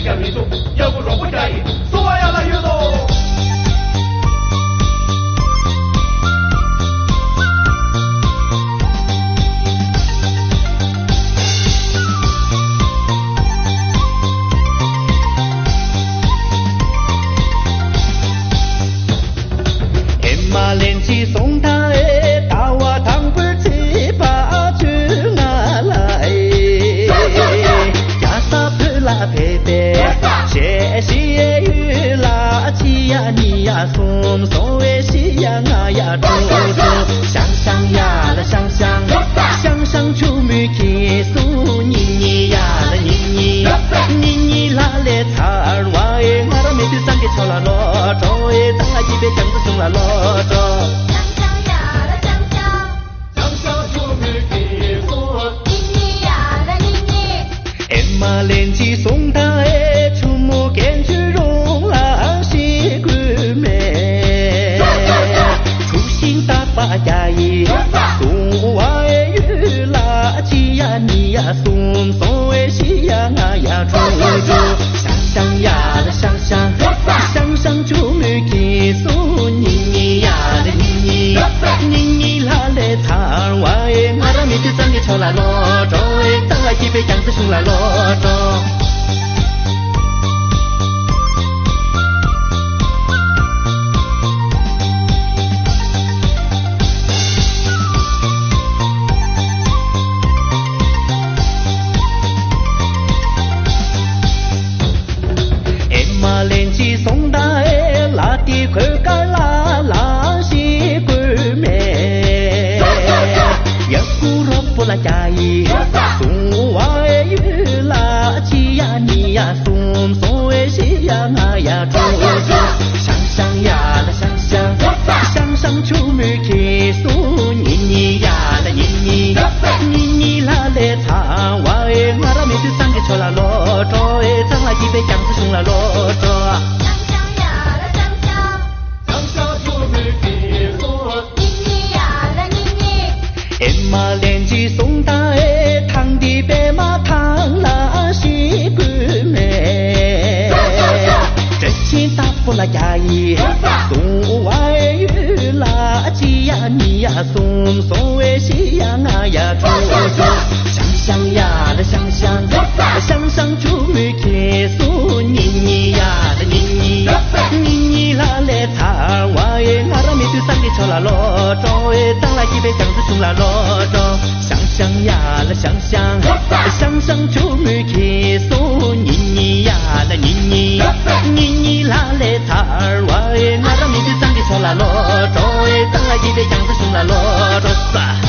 个民族，要不说不在意，说呀来越多。马连起送他哎，大瓦汤棍七八去哪来？呀啥不拉佩佩，谢谢雨拉起呀你呀松松哎西呀我呀住住，想想呀啦想想，想想出门去苏妮妮呀啦妮妮，妮妮拉来擦儿哇哎，我啦没得三个敲啦罗着哎，咱俩一杯酱子送啦罗着。马连起送他哎，出木根去容啦西归美，出行大把呀伊，送娃哎雨啦起呀你呀送送哎西呀我呀住住，想想呀啦想想，想想出门去送妮妮呀啦妮妮，妮妮啦来擦娃哎，我啦没得三个敲啦罗着哎，咱俩一杯酱子送啦罗着。马连起送他哎，拉的块干拉拉西归美，呀咕罗布拉加伊，送娃哎雨拉起呀你呀送送哎西呀我呀住住，想想呀啦想想，想想出门去送妮妮呀啦妮妮，妮妮啦来擦娃哎，我啦没得三个敲啦罗着哎，咱俩一杯酱子送啦罗着。马连起送他哎，烫的白马烫啦西归美，真心大不拉呀伊，送娃哎雨啦起呀你呀送送哎西呀我呀住住，想想呀啦想想，想想出门去送妮妮呀啦妮妮，妮妮啦来擦娃哎，我啦没得三个敲啦罗着哎，咱俩一杯酱子送啦罗着，想想呀啦想想，想想出门去送妮妮呀啦妮妮，妮妮啦来擦娃哎，我啦没得三个敲啦罗着哎，咱俩一杯酱子送啦罗着撒。